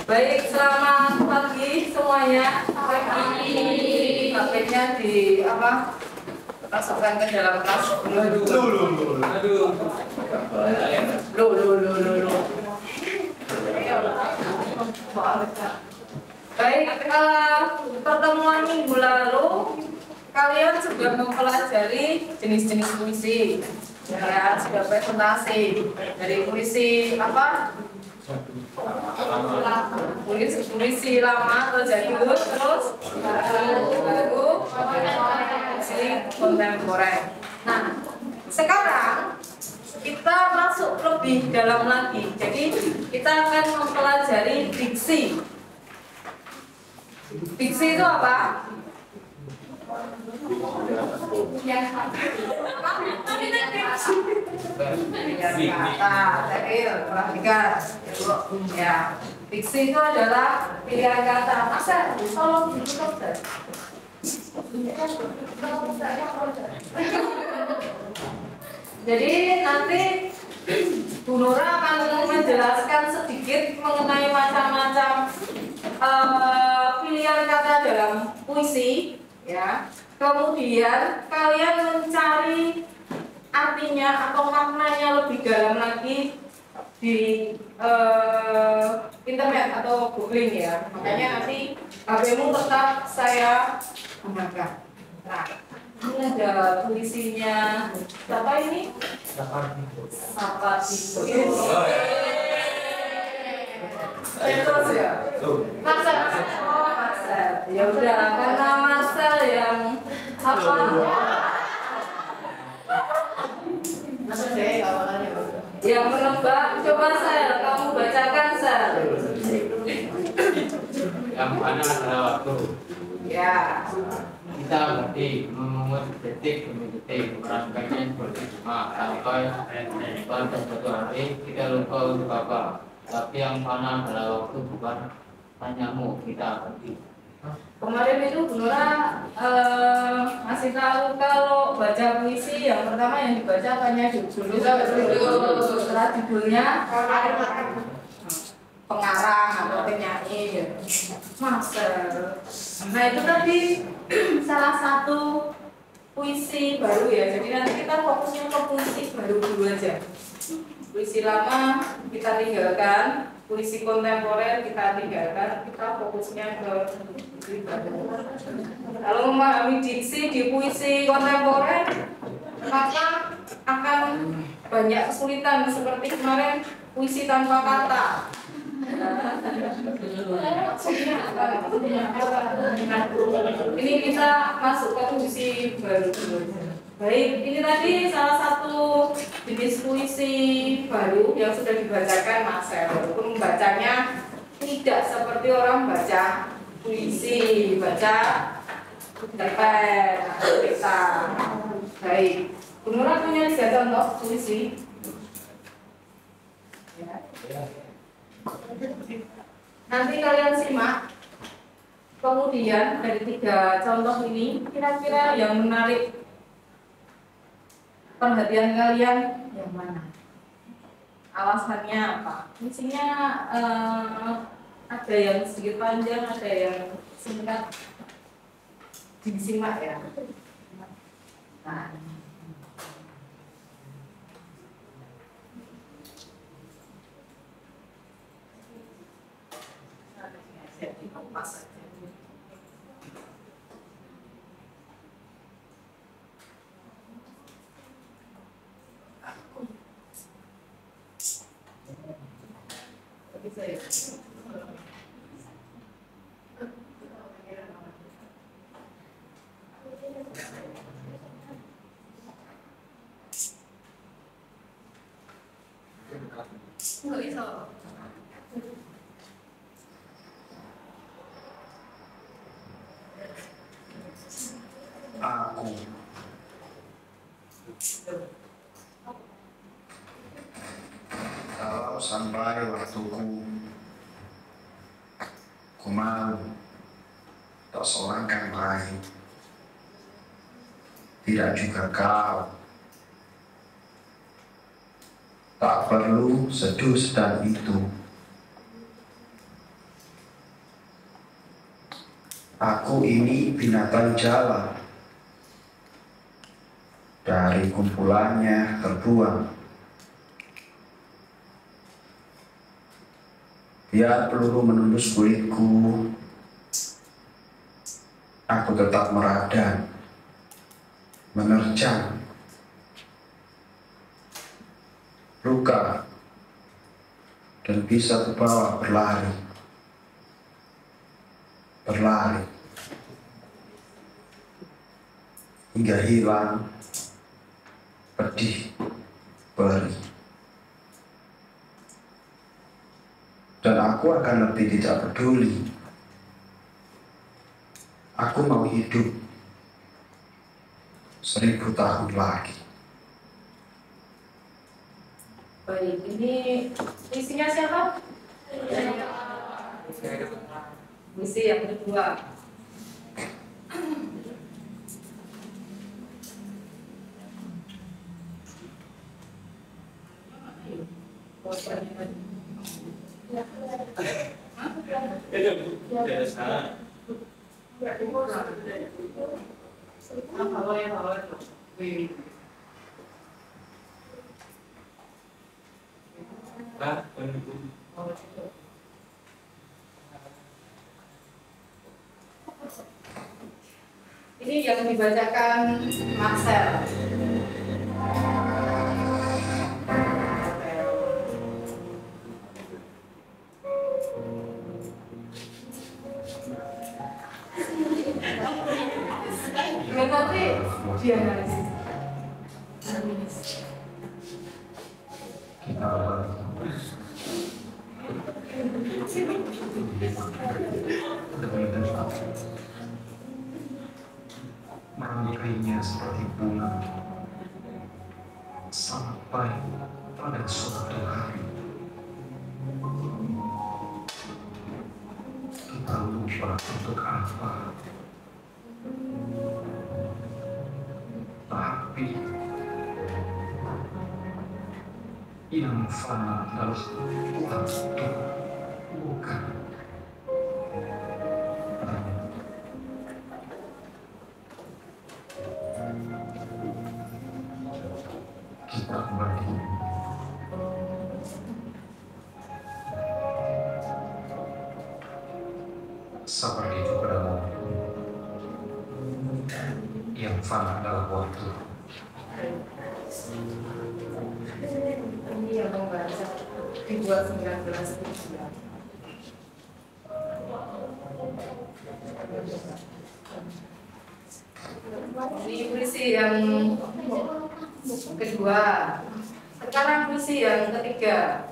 Baik, selamat pagi semuanya. Pagi. HP-nya di apa? Masukkan ke dalam tas. Baik, pertemuan minggu lalu kalian sudah mempelajari jenis-jenis puisi. Ya, sudah presentasi dari puisi apa? Puisi lama atau jadul, terus baru puisi kontemporer. Nah, sekarang kita masuk lebih dalam lagi. Jadi kita akan mempelajari diksi. Diksi itu apa? Ya, diksi itu adalah pilihan kata. Masa tolong ditutup. Jadi nanti Bu Nora akan menjelaskan sedikit mengenai macam-macam pilihan kata dalam puisi, ya. Kemudian kalian mencari artinya atau maknanya lebih dalam lagi di internet atau googling, ya. Makanya nanti HP-mu tetap saya gunakan. Nah, ini ada puisinya. Siapa ini? Sapatikus. Terus ya. Marcel. Oh, Marcel. Ya udah, karena Marcel yang apa? Yang menebak, coba Sel, kamu bacakan Sel. Yang mana adalah waktu. Ya. Kita berarti memungut detik demi detik, merangkainya seperti bunga sampai pada suatu hari kita lupa untuk apa. Tapi yang mana adalah waktu, bukan tanyamu kita berarti. Kemarin itu Bu Nora masih tahu kalau baca puisi yang pertama yang dibaca hanya judul, setelah judulnya pengarang atau penyanyi, gitu. Nah itu tadi salah satu puisi baru, ya. Jadi nanti kita fokusnya ke puisi baru dulu aja. Puisi lama kita tinggalkan, puisi kontemporer kita tinggalkan, kita fokusnya ke puisi baru. Kalau memahami diksi di puisi kontemporer, maka akan banyak kesulitan seperti kemarin puisi tanpa kata. Ini kita masuk ke puisi baru. Baik, ini tadi salah satu jenis puisi baru yang sudah dibacakan Marcel. Walaupun membacanya tidak seperti orang baca puisi, baca cerpen atau cerita. Baik, Bu Nora punya 3 contoh puisi. Ya. Nanti kalian simak. Kemudian dari 3 contoh ini, kira-kira yang menarik perhatian kalian yang mana? Alasannya apa? Isinya ada yang sedikit panjang, ada yang singkat. Disimak, ya. Nah. Pas aja. Bisa ya? Nggak bisa. Aku kalau sampai waktuku ku mau tak seorang kan baik, tidak juga kau, tak perlu seduh sedang itu. Aku ini binatang jalan, dari kumpulannya terbuang. Biar peluru menembus kulitku, aku tetap meradang, menerjang. Luka dan bisa kubawa berlari, hingga hilang pedih perih. Dan aku akan lebih tidak peduli. Aku mau hidup 1000 tahun lagi. Baik, ini isinya siapa? Misi yang kedua. Ini yang dibacakan Marcel. Nanti dia analisis. Kita merangkainya seperti bunga sampai pada suatu hari kita lupa untuk apa, tapi yang fana adalah waktu, bukan kita bagi. Seperti itu pada waktu, yang fana adalah waktu. Ini yang membaca dibuat 19 Ini puisi yang kedua. Sekarang puisi yang ketiga.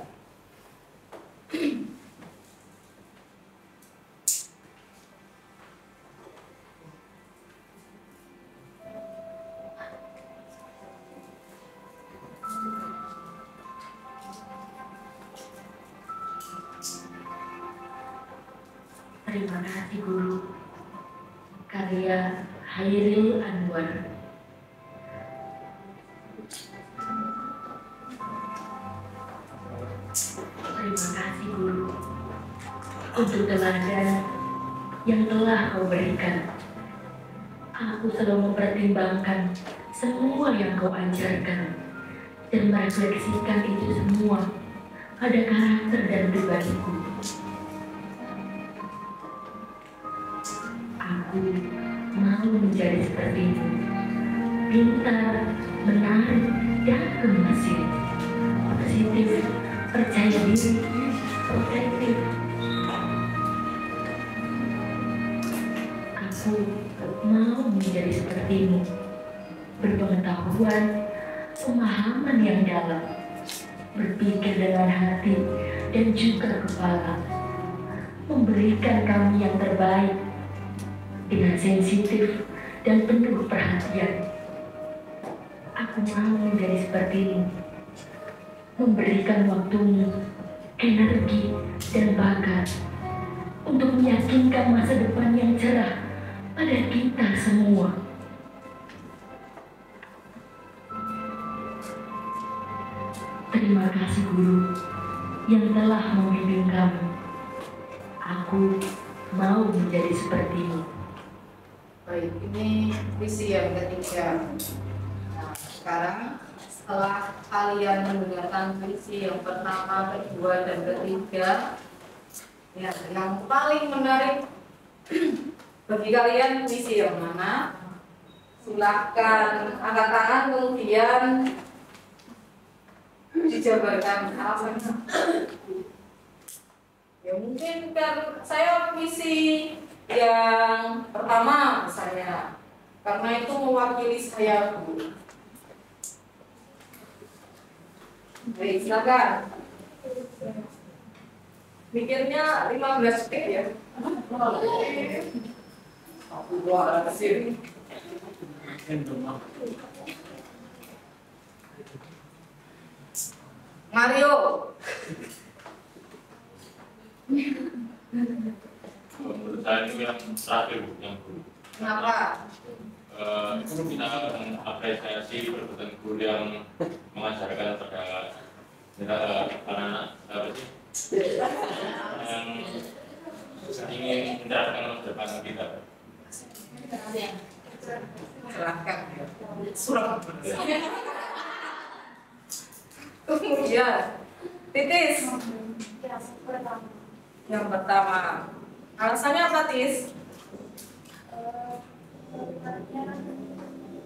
Terima kasih Guru. Karya Hairil Anwar. Terima kasih Guru untuk teladan yang telah kau berikan. Aku selalu mempertimbangkan semua yang kau ajarkan dan merefleksikan itu semua pada karakter dan pribadiku. Aku mau menjadi sepertimu, pintar, menarik, dan gemasir, positif, percaya diri, protektif. Aku mau menjadi sepertimu, berpengetahuan, pemahaman yang dalam, berpikir dengan hati dan juga kepala, memberikan kami yang terbaik dengan sensitif dan penuh perhatian. Aku mau menjadi sepertimu, memberikan waktumu, energi, dan bakat untuk meyakinkan masa depan yang cerah pada kita semua. Terima kasih Guru yang telah membimbing kami. Aku mau menjadi sepertimu. Baik, ini visi yang ketiga. Nah, sekarang setelah kalian mendengarkan visi yang pertama, kedua, dan ketiga, ya, yang paling menarik bagi kalian visi yang mana? Silahkan angkat tangan, kemudian dijabarkan alasannya. Ya mungkin kan saya visi yang pertama saya, karena itu mewakili saya, Bu. Baik, silakan. Mikirnya 15 detik ya. Aku luar sini. Mario. Menurut saya itu yang terakhir, Bu, yang guru. Kenapa? Itu kita mengapresiasi perbuatan guru yang mengajarkan pada anak-anak apa sih yang ingin menerapkan masa depan kita. Silahkan. Surat. Kemudian Titis. Yang pertama. Alasannya apa, Tis?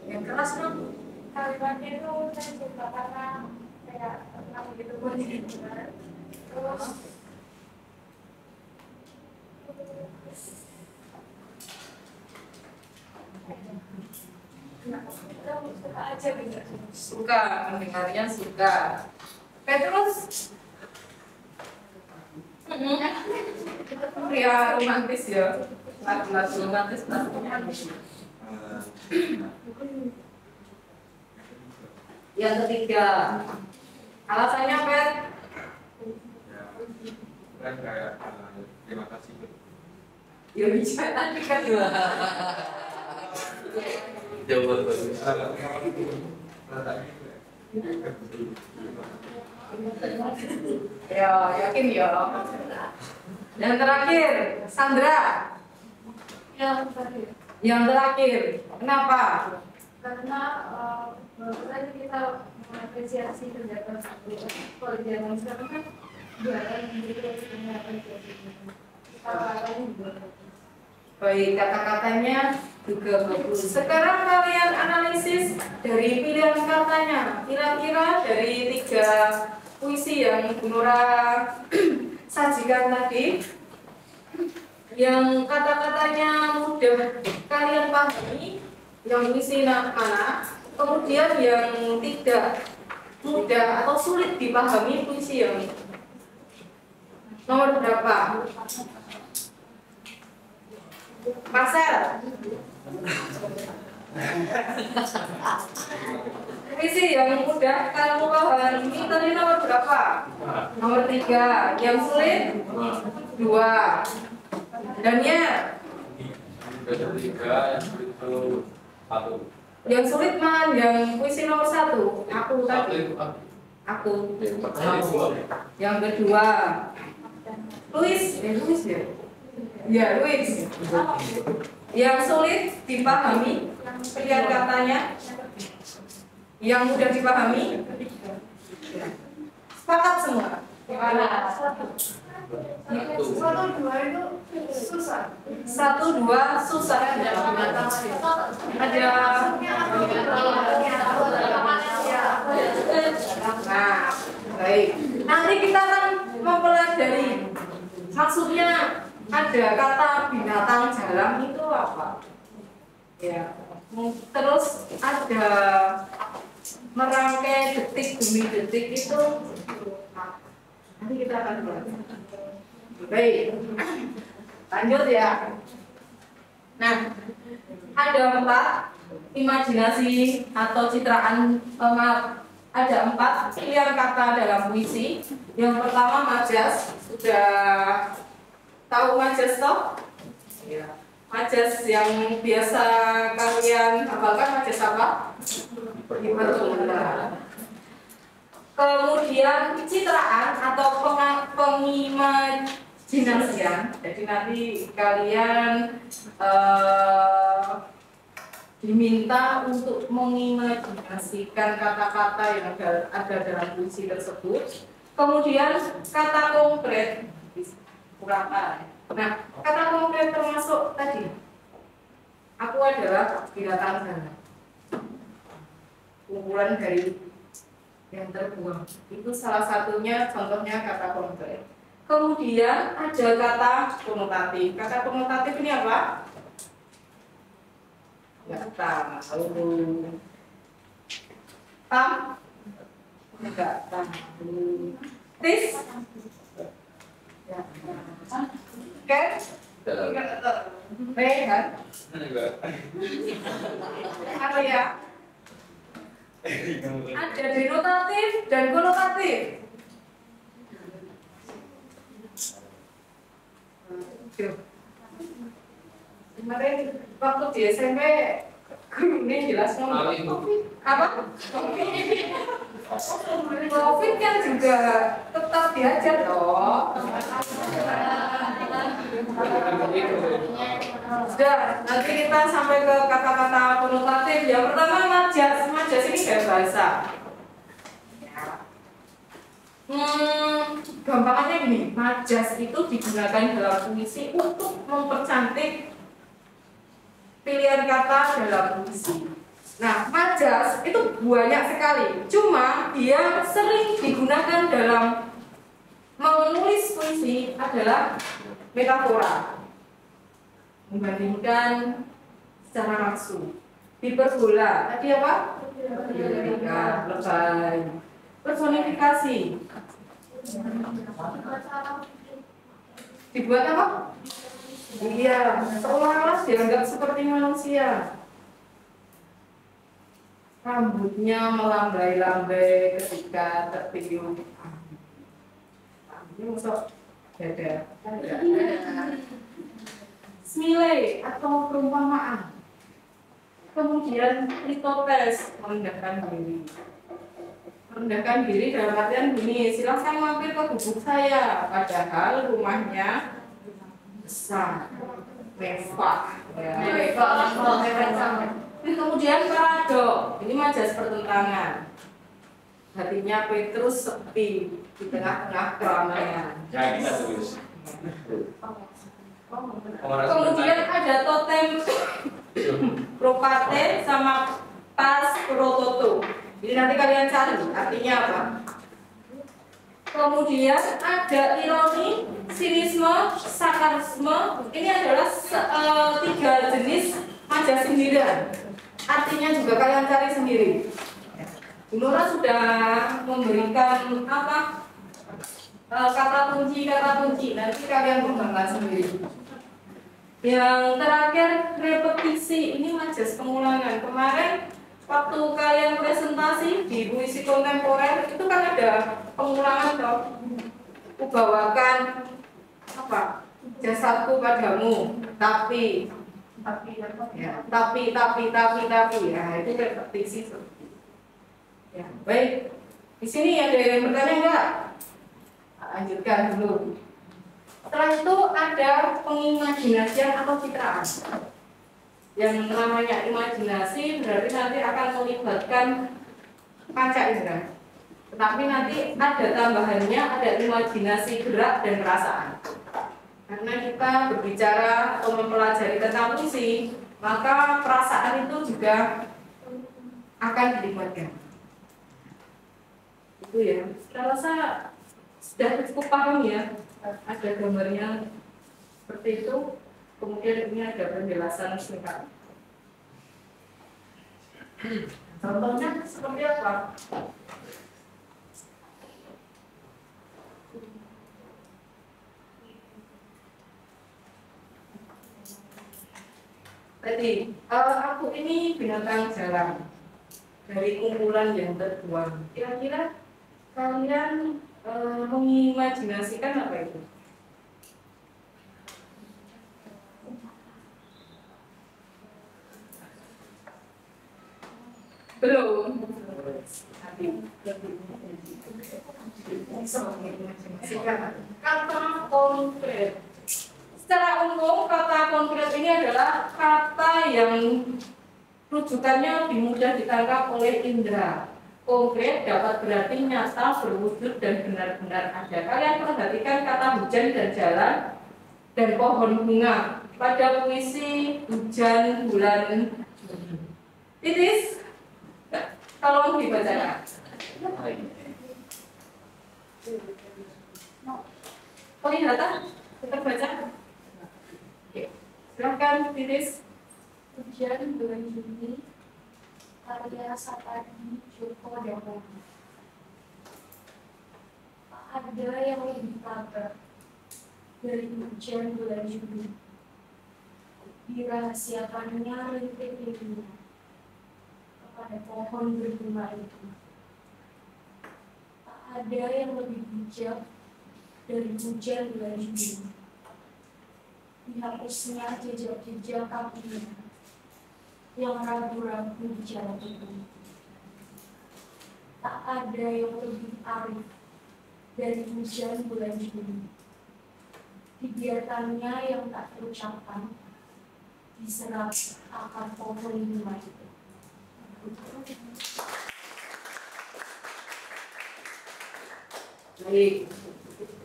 Yang keras dong. Kalimatnya itu saya suka karena kayak tenang gitu benar. Terus suka aja gitu. Suka, mendengarnya suka. Petrus. Ya romantis ya. Lagu-lagu romantis pastinya. Yang ketiga. Alasannya, Pet? Kan kayak terima kasih. Ya bicara tadi kan. Jawaban bagus. Ya, yakin ya. Yang terakhir, Sandra. Yang terakhir, Yang terakhir, kenapa? karena tadi kita mengapresiasi kerja keras kalau di zaman sekarang kan jualan gitu punya apresiasi kata-katanya juga. Baik, kata-katanya juga bagus. Sekarang kalian analisis dari pilihan katanya. Kira-kira dari 3 puisi yang Bu Nura sajikan tadi, yang kata-katanya mudah kalian pahami, yang puisi mana, kemudian yang tidak mudah atau sulit dipahami puisi yang nomor berapa? Marcel. Puisi yang mudah kamu pahami tadi nomor berapa? Nomor 3. Yang sulit 2. Daniel. Ketiga yang itu 1. Yang sulit mana? Yang puisi nomor 1. Aku tadi. Aku. Yang kedua. Luis ya. Ya, Luis. Yang sulit dipahami pilihan katanya, yang mudah dipahami. Sepakat semua. Gimana? 1-2 itu susah. 1-2 susah. Ada. Nah, baik. Nanti kita akan mempelajari. Maksudnya ada kata binatang jalang itu apa? Ya. Terus ada merangkai detik demi detik itu. Nanti kita akan belajar. Baik. Lanjut ya. Nah, ada 4 imajinasi atau citraan, ada 4 pilihan kata dalam puisi. Yang pertama majas, sudah tahu majas toh? Ya. Majas yang biasa kalian hafalkan majas apa? Hiperbola. Kemudian citraan atau imajinasian. Jadi nanti kalian diminta untuk mengimajinasikan kata-kata yang ada dalam puisi tersebut. Kemudian kata konkret kurang A. Nah, kata konkret termasuk tadi. Aku adalah binatang sana. Kumpulan dari yang terbuang. Itu salah satunya contohnya kata konkret. Kemudian ada kata konotatif. Kata konotatif ini apa? Enggak tahu. Enggak tahu. Tis? Ya. Oke? Enggak tahu. Kan? Apa ya? Ada denotatif dan konotatif. Kemarin waktu di SMP gurunya jelas ngomong apa? Covid kan juga tetap diajar toh. Sudah, nanti kita sampai ke kata-kata konotatif. Yang pertama majas. Majas ini gaya bahasa. Gampangannya gini, majas itu digunakan dalam puisi untuk mempercantik pilihan kata dalam puisi. Nah, majas itu banyak sekali, cuma dia sering digunakan dalam menulis puisi adalah metafora, membandingkan secara langsung. Hiperbola, tadi apa? Lebay. Personifikasi. Dibuat apa? Iya, seolah-olah dianggap seperti manusia. Rambutnya melambai-lambai ketika tertiup. Ini masuk dada. Smile atau perumpamaan. Kemudian litotes, merendahkan diri. Merendahkan diri dalam artian gini, silahkan mampir ke gubuk saya, padahal rumahnya besar, mewah. Kemudian paradok, ini majas pertentangan. Hatinya Petrus sepi di tengah-tengah keramaian. Ya, kita tulis. Kemudian ada totem propate sama pas prototo. Jadi nanti kalian cari artinya apa. Kemudian ada ironi, sinisme, sarkasme. Ini adalah 3 jenis majas sindiran. Artinya juga kalian cari sendiri. Bu Nora sudah memberikan apa? Kata kunci. Nanti kalian kembangkan sendiri. Yang terakhir repetisi. Ini majas pengulangan. Kemarin waktu kalian presentasi di puisi kontemporer itu kan ada pengulangan toh. Kubawakan apa? Jasadku padamu, tapi ya, tapi ya, itu repetisi. Ya, baik. Di sini ada yang bertanya enggak? Lanjutkan dulu. Setelah itu ada pengimajinasian atau citraan. Yang namanya imajinasi berarti nanti akan melibatkan panca indera. Tetapi nanti ada tambahannya, ada imajinasi gerak dan perasaan. Karena kita berbicara atau mempelajari tentang puisi, maka perasaan itu juga akan dilibatkan. Itu ya. Saya rasa sudah cukup paham ya. Ada gambarnya seperti itu. Kemudian ini ada penjelasan singkat. Contohnya seperti apa? Tadi, aku ini binatang jalan dari kumpulan yang terbuang. Kira-kira kalian mengimajinasikan apa itu? Belum. Kata konkret. umum kata konkret ini adalah kata yang rujukannya lebih mudah ditangkap oleh indera. Konkret dapat berarti nyata, berwujud, dan benar-benar ada. Kalian perhatikan kata hujan dan jalan dan pohon bunga pada puisi hujan bulan. Titis, tolong dibacakan. Kelihatan? Kita baca. Oke. Silakan, Titis. Hujan bulan Juni, karya Sapardi Djoko Damono. Tak ada yang lebih tabah dari hujan bulan Juni. Dirahasiakannya rintik-rintiknya kepada pohon berbunga itu. Tak ada yang lebih bijak dari hujan bulan Juni. Dihapusnya jejak-jejak kakinya yang ragu-ragu di jalan itu. Tak ada yang lebih arif dari hujan bulan Juni. Dibiarkannya yang tak terucapkan diserap akar pohon bunga itu. Baik,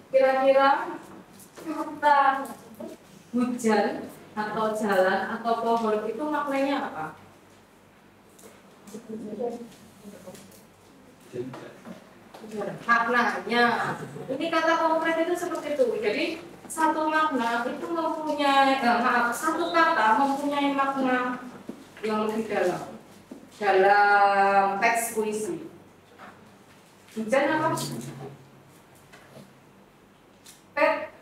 kira-kira kata hujan atau jalan atau pohon itu maknanya apa? Maknanya, ini kata konkret itu seperti itu. Jadi satu makna itu mempunyai, satu kata mempunyai makna yang lebih dalam teks puisi. Hujan apa? Pet.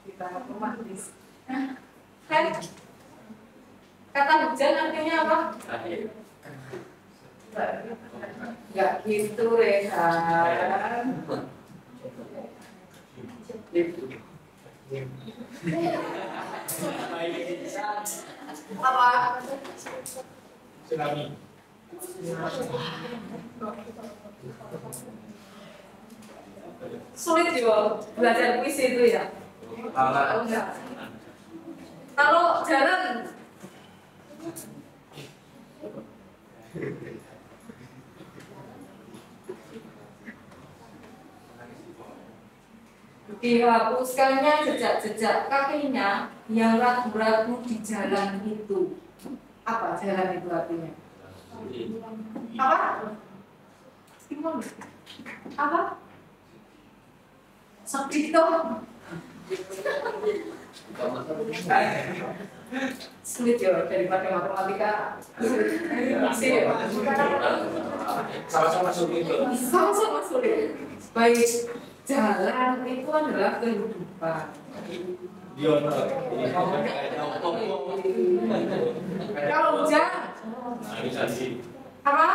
Kita rumah tulis. Pet. Kata hujan artinya apa? Enggak gitu, Rehan. Apa? Tsunami. Sulit juga belajar puisi itu ya. Oh, enggak. Kalau jalan dihapuskannya jejak-jejak kakinya yang ragu-ragu di jalan itu. Apa jalan itu artinya? Apa? Gimana? Apa? Seperti itu. Sulit ya daripada matematika. Sama-sama sulit. Sama-sama sulit. Baik, jalan itu adalah kehidupan. Kalau hujan, apa?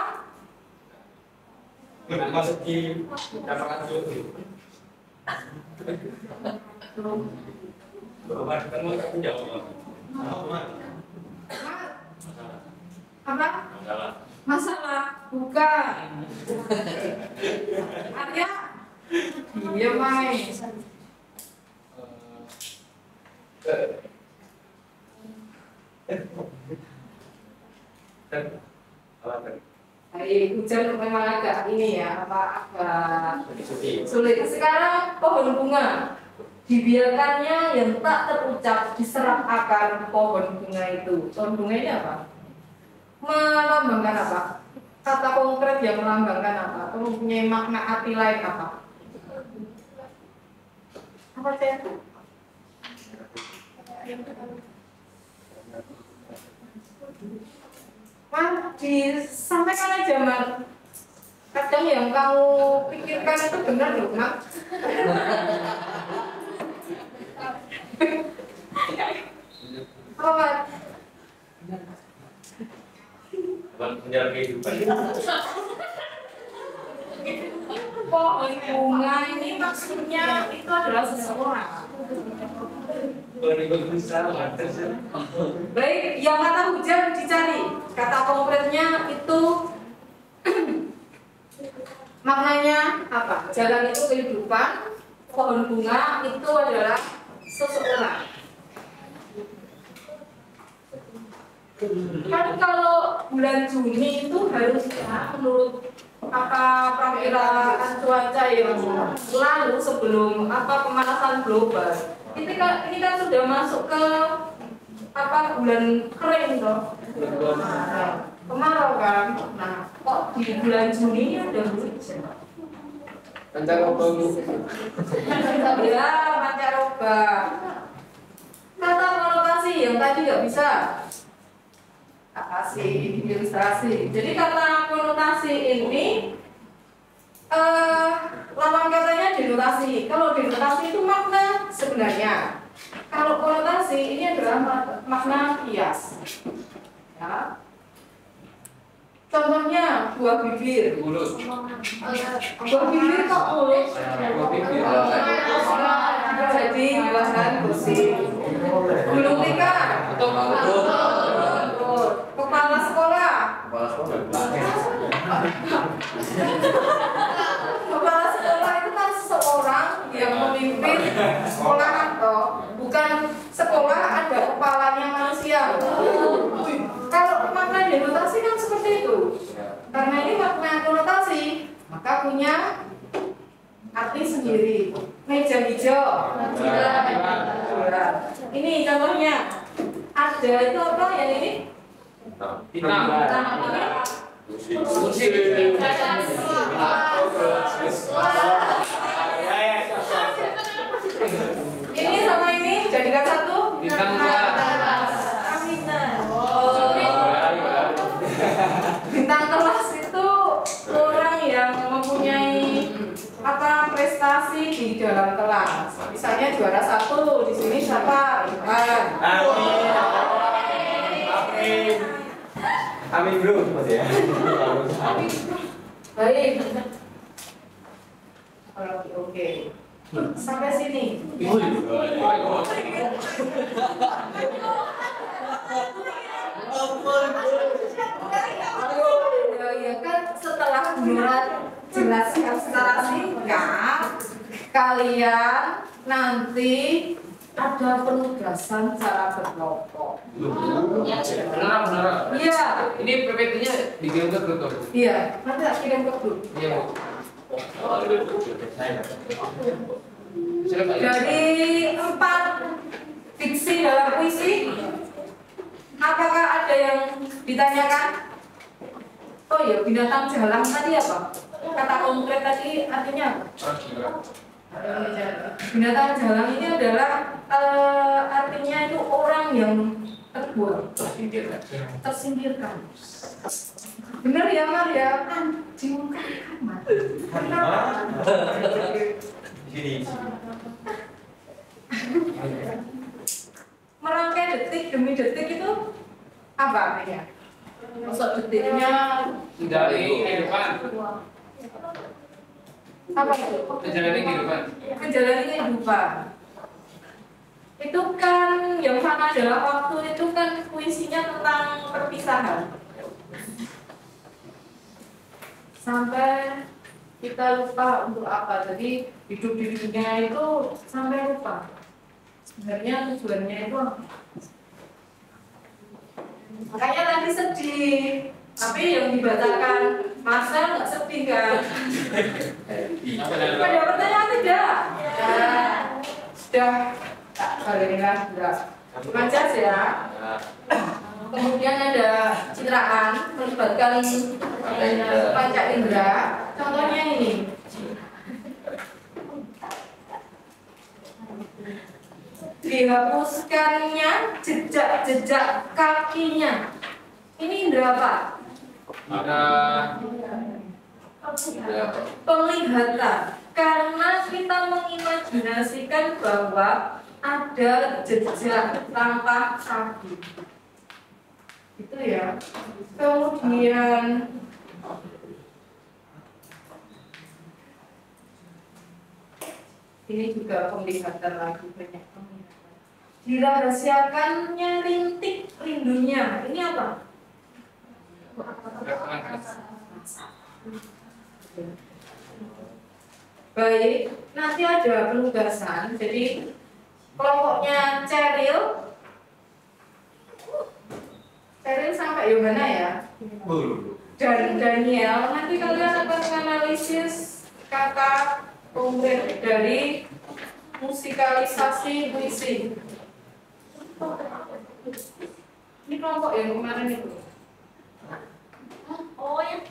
Masuki lapangan jogging. Kamu akan jawab. Apa? Masalah? Bukan. Arya? Iya, Mai. Baik, hujan memang agak ini ya, agak sulit. Sekarang pohon bunga, dibiarkannya yang tak terucap diserap akar pohon bunga itu. Pohon bunga ini apa? Melambangkan apa? Kata konkret yang melambangkan apa? Mempunyai makna arti lain apa? Apa saya? Disampaikan aja, Mak. Kadang yang kamu pikirkan itu benar loh, Mak. Apa? Penjara kehidupan. Pohon bunga ini maksudnya itu adalah seseorang. Baik, yang kata hujan dicari. Kata konkretnya itu maknanya apa? Jalan itu kehidupan, pohon bunga itu adalah seseorang. Kan kalau bulan Juni itu harusnya menurut apa perkiraan cuaca yang lalu sebelum apa pemanasan global ini kan sudah masuk ke apa bulan kering toh, kemarau kan. Nah kok di bulan Juni ada hujan? Pancaroba Ya pancaroba. Kata konotasi yang tadi nggak bisa tak kasih ilustrasi. Jadi kata konotasi ini lawan katanya denotasi. Kalau denotasi itu makna sebenarnya. Kalau konotasi ini adalah makna kias. Ya. Contohnya buah bibir. mulut. Buah bibir kok mulus. Buah bibir. Jadi bahan bersih. Gulung tikar. Kepala sekolah. Kepala sekolah itu kan seseorang yang memimpin sekolah atau bukan sekolah ada kepalanya manusia. Kalau makna denotasi kan seperti itu. Karena ini makna konotasi, maka punya arti sendiri. Meja hijau. Ini contohnya. Ada itu apa yang ini? Bintang. Kursi. Ini sama ini jadikan satu. Bintang kelas. Bintang kelas itu orang yang mempunyai apa prestasi di dalam kelas. Misalnya juara 1 di sini siapa? Ivan. Amin bro, Mas ya. Baik. Oke. Sampai sini. Ya kan setelah Burat jelaskan secara singkat, kalian nanti ada penugasan cara berkelompok. Benar. Iya, Ini PPT-nya dikirim ke grup. iya. Nanti tak kirim ke grup. Iya, Bu. Silakan. Dari 4 fiksi dalam puisi, apakah ada yang ditanyakan? Oh iya, binatang jalang tadi apa? Kata konkret tadi artinya apa? Binatang jalang ini adalah artinya itu orang yang terbuang, tersingkirkan. Bener ya Mar ya? Anjing kamar. Sini. Merangkai detik demi detik itu apa artinya? Masuk detiknya Dari kehidupan. apa itu? Menjalani kehidupan. Menjalani kehidupan. Itu kan yang sama adalah waktu itu kan puisinya tentang perpisahan. Sampai kita lupa untuk apa. Jadi hidup di dunia itu sampai lupa. Sebenarnya tujuannya itu apa? Makanya tadi sedih. Tapi yang dibacakan Marcel nggak sedih kan? Ada pertanyaan tidak? Ya, sudah. Baliklah sudah. Majas ya. Kemudian ada citraan melibatkan panca indera. Contohnya ini. Dihapuskannya jejak-jejak kakinya. Ini indera apa? Penglihatan. Karena kita mengimajinasikan bahwa ada jejak langkah kaki. Itu ya. Kemudian ini juga penglihatan lagi banyak penglihatan. Dirahasiakannya rintik rindunya. Ini apa? Baik, nanti ada penugasan. Jadi kelompoknya Ceril Kak Yohana ya. Dan Daniel, nanti kalian akan menganalisis kata konkret dari musikalisasi puisi. Ini kelompok yang kemarin itu. Oh ya.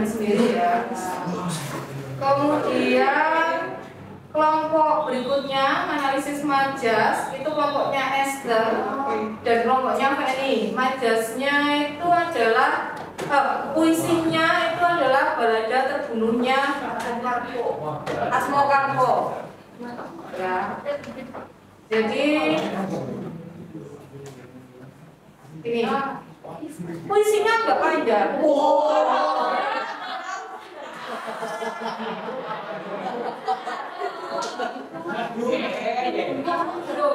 Sendiri ya. Kemudian kelompok berikutnya analisis majas, itu kelompoknya Esther dan kelompoknya Fanny. Majasnya itu adalah puisinya itu adalah balada terbunuhnya Asmo Karpo. Ya. Jadi ini puisinya agak panjang.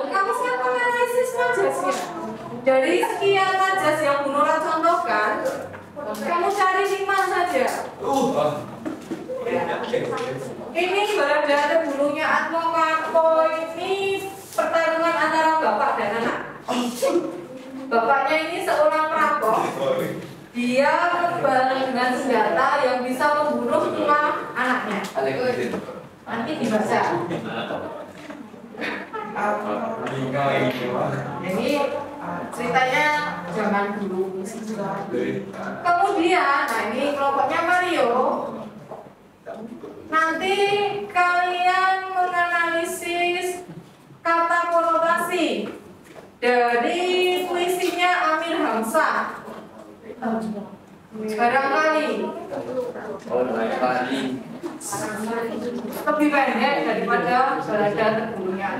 Kamu sekarang menganalisis majasnya. Dari sekian majas yang Bu Nora contohkan, kamu cari 5 saja. Ini balada terbunuhnya Atmo Karpo, ini pertarungan antara bapak dan anak. Bapaknya ini seorang perampok. Dia kebal dengan senjata yang bisa membunuh 5 anaknya. Nanti dibaca. Jadi ceritanya zaman dulu. Kemudian, nah ini kelompoknya Mario. Nanti kalian menganalisis kata konotasi dari puisinya Amir Hamzah. Barangkali lebih pendek daripada balada terbunuhnya.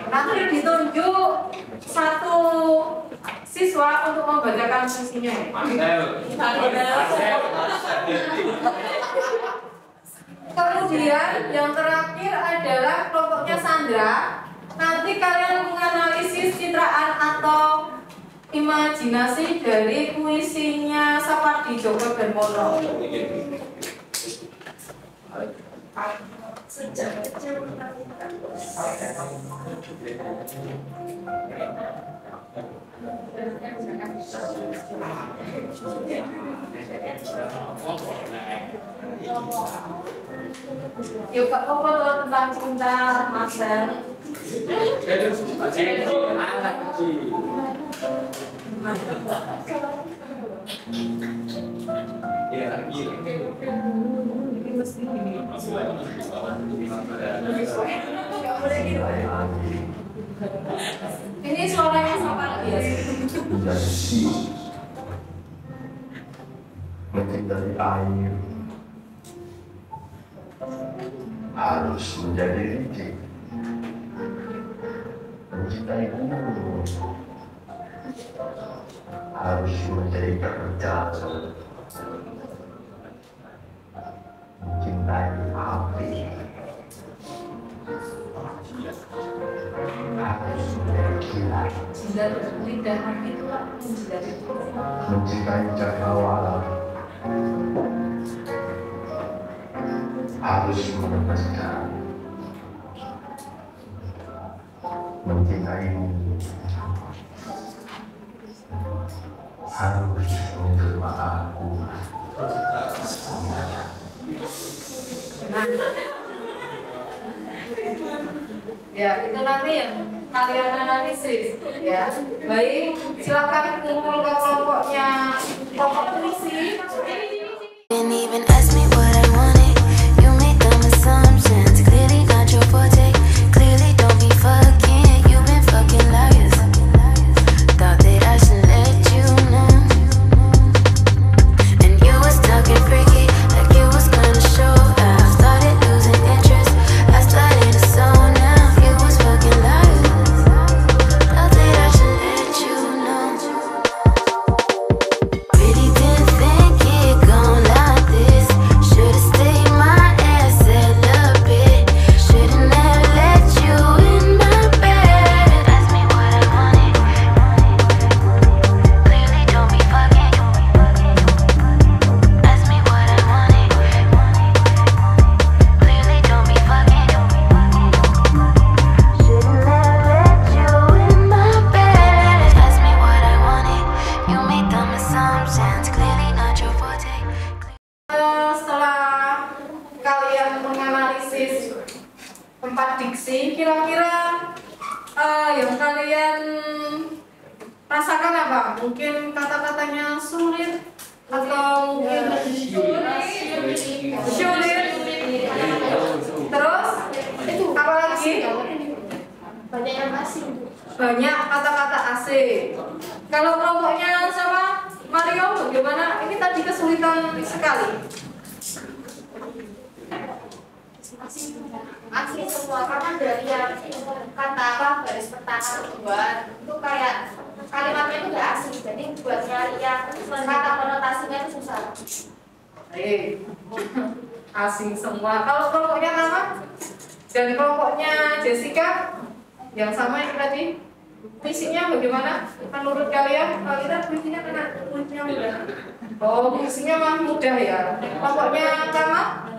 Nanti ditunjuk satu siswa untuk membacakan puisinya. Kemudian yang terakhir adalah kelompoknya Sandra. Nanti kalian menganalisis citraan atau imajinasi dari puisinya Sapardi Djoko Darmono. Sejak kecil Yuk Kak, apa tentang cinta Marcel? Ini suaranya sama biasa. Menjadi mencintai air harus menjadi licik, mencintai gunung harus menjadi kerja, mencintai api harus menjadi kilat, Lidah hati itu lah mencintai cakrawala harus menemaskan, mencintaimu harus menerima aku. Ya, itu nanti yang kalian analisis ya. Baik, silakan kumpul ke kelompoknya kelompok puisi. Didn't even ask me what I wanted. You made dumb assumptions. Clearly not your forte. Clearly don't be fucking. You've been fucking liars. Thought that I should let you know. And you was talking freaky, like you was gonna show. I started losing interest. I started to zone now. You was fucking liars. Thought that I should let you know. Really didn't think it gon' like this. Should've stayed my ass celibate. Should've never let you in my bed. Ask me what I wanted. Clearly don't be fucking. Ask me what I wanted. Clearly don't be fucking. Should've never let you in my bed. Ask me what I wanted. You made dumb assumptions. Clearly not your forte. Setelah kalian menganalisis tempat diksi, kira-kira yang kalian rasakan apa? Mungkin kata-katanya sulit atau mungkin sulit. Terus apa lagi? Banyak yang asing. Banyak kata-kata asing. Kalau kelompoknya sama Mario bagaimana? Ini tadi kesulitan sekali. Asing semua karena dari yang kata apa garis pertama buat itu kayak kalimatnya itu udah asing, jadi buat nyari yang kata konotasinya itu susah. Asing semua. Kalau kelompoknya nama dan kelompoknya Jessica yang sama yang tadi, puisinya bagaimana? Menurut kalian? Kalau kita puisinya kena puisinya mudah. Oh, puisinya mah mudah ya. Kelompoknya Kama?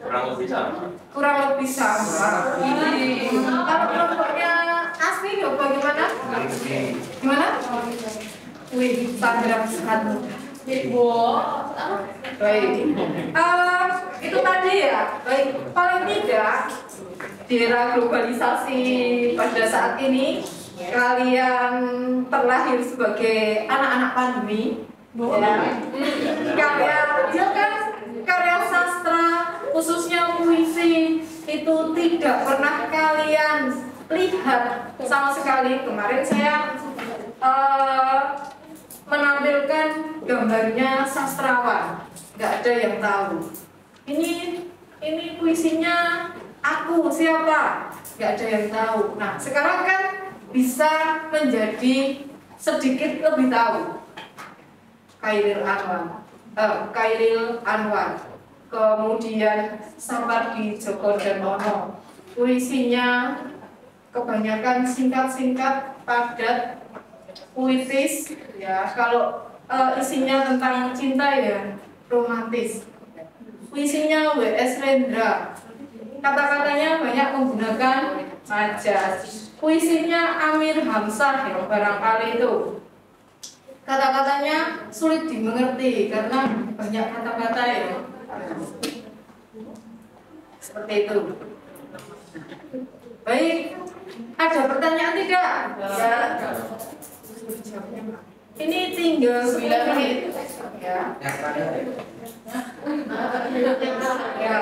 Kurang lebih sama. Kurang lebih sama. Kalau kelompoknya Asmi bagaimana? Gimana? Wih, Sandra satu. Baik. Itu tadi ya. Baik. Paling tidak di era globalisasi pada saat ini kalian terlahir sebagai anak-anak pandemi. Ya kan? Karya sastra khususnya puisi itu tidak pernah kalian lihat sama sekali. Kemarin saya menampilkan gambarnya sastrawan, nggak ada yang tahu. Ini puisinya aku siapa, nggak ada yang tahu. Nah sekarang kan bisa menjadi sedikit lebih tahu. Khairil Anwar, kemudian Sapardi Djoko Damono, puisinya kebanyakan singkat-singkat, padat, puitis ya. Kalau isinya tentang cinta ya romantis. Puisinya W.S. Rendra, kata-katanya banyak menggunakan majas. Puisinya Amir Hamzah yang barangkali itu kata-katanya sulit dimengerti karena banyak kata-kata ya. Seperti itu. Baik, ada pertanyaan tidak? Ya. Ini tinggal 9 menit. Ya. Ya.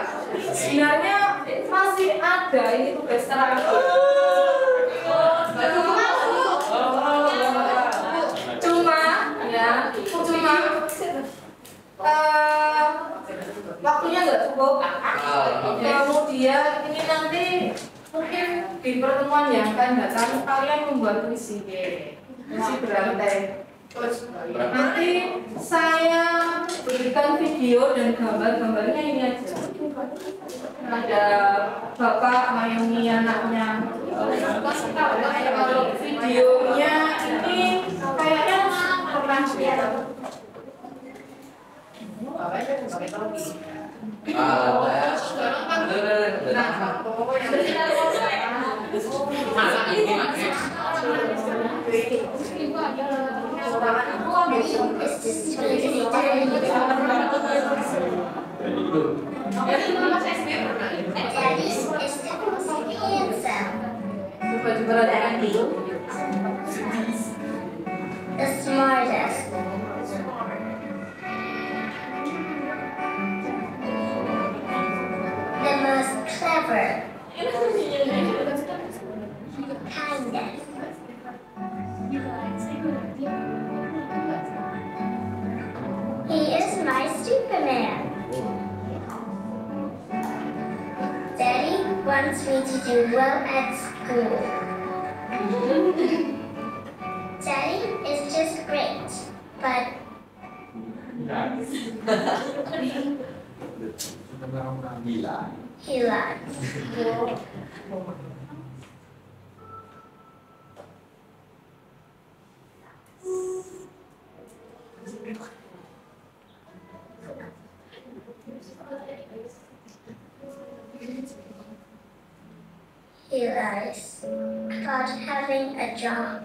Sebenarnya masih ada ini tugas terakhir. Cuma waktunya nggak cukup. Kemudian ini nanti mungkin di pertemuan yang akan datang kalian membuat puisi berantai. Nanti saya berikan video dan gambar-gambarnya ini aja. Ada bapak mayungi anaknya. Kalau videonya ini kayaknya pernah lihat. by Superman. Daddy wants me to do well at school. Daddy is just great, but he lies. He lies about having a job.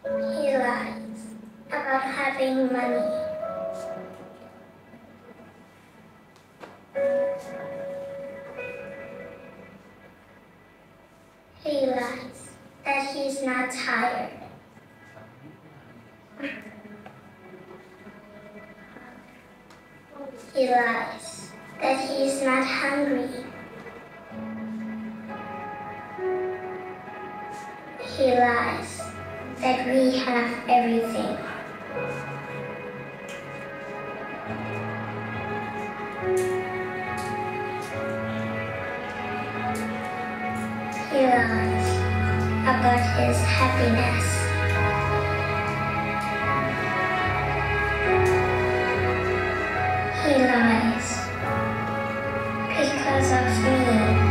He lies about having money. He lies that he's not tired. He lies that he's not hungry. He lies that we have everything. He lies about his happiness. He lies because of me.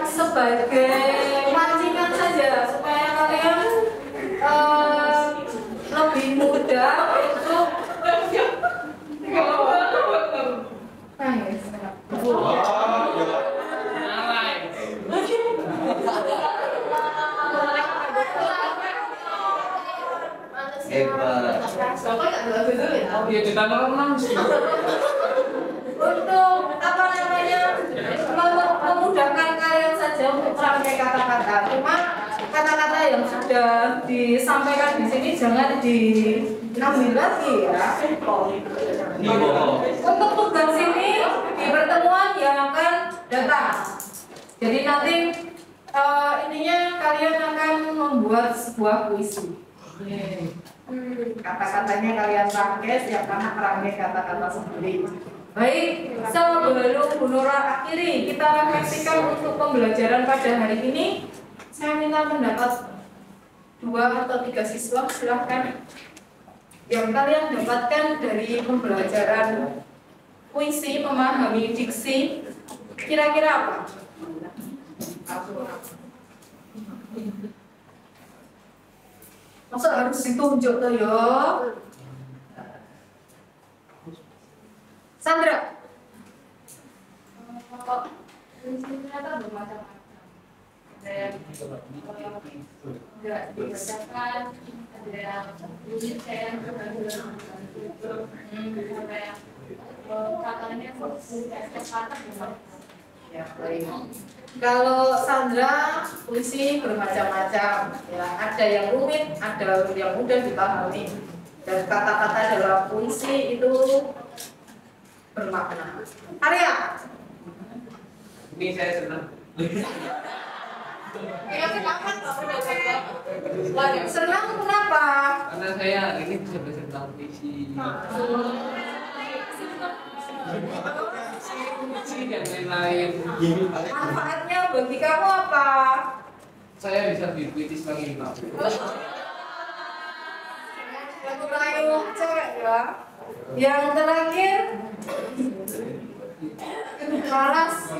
Sebagai pancingan saja supaya kalian lebih mudah untuk untuk apa namanya memudahkan kalian saja untuk merangkai kata-kata. Cuma kata-kata yang sudah disampaikan di sini jangan diambil lagi ya. Untuk tugas ini di pertemuan yang akan datang. Jadi nanti intinya kalian akan membuat sebuah puisi. Kata-katanya kalian rangkai, setiap anak merangkai kata-kata sendiri. Baik, sebelum Bu Nora akhiri, kita refleksikan untuk pembelajaran pada hari ini. Saya minta pendapat 2 atau 3 siswa, silahkan. Yang kalian dapatkan dari pembelajaran puisi, memahami diksi, kira-kira apa? Masa harus ditunjuk tuh ya? Sandra. Ternyata bermacam-macam. Ada yang nggak dibacakan, ada yang saya sampai katanya kata Ya, baik. Kalau Sandra, puisi bermacam-macam. Ya, ada yang rumit, ada yang mudah dipahami. Dan kata-kata dalam puisi itu bermakna. Arya. Ini saya senang. Senang kenapa? Karena saya ini bisa belajar tentang puisi. Dan lain-lain. Manfaatnya bagi kamu apa? Saya bisa berpuitis lagi, Pak. Yang terakhir cewek ya. Yang terakhir Laras.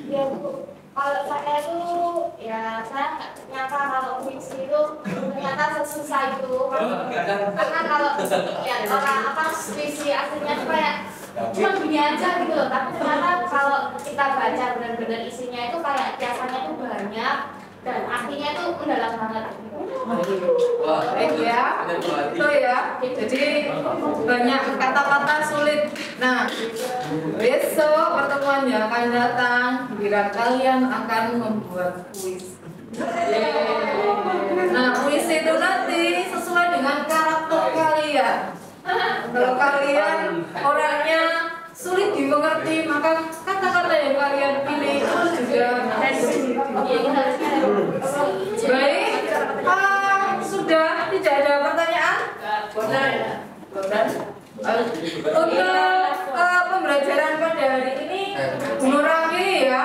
Ya Bu, kalau saya tuh ya saya nggak nyangka kalau puisi itu ternyata sesusah itu. Karena kalau ya orang apa puisi aslinya tuh kayak cuma bunyi aja gitu loh. Tapi ternyata kalau kita baca benar-benar isinya itu kayak kiasannya tuh banyak dan artinya itu mendalam banget. Baik ya, itu ya. Jadi banyak kata-kata sulit. Nah, besok pertemuannya akan datang. Bila kalian akan membuat puisi. Nah, puisi itu nanti sesuai dengan karakter kalian. Kalau kalian orangnya sulit dimengerti, maka kata-kata yang kalian pilih itu juga baik. Sudah tidak ada pertanyaan? Untuk pembelajaran pada hari ini mengurangi ya.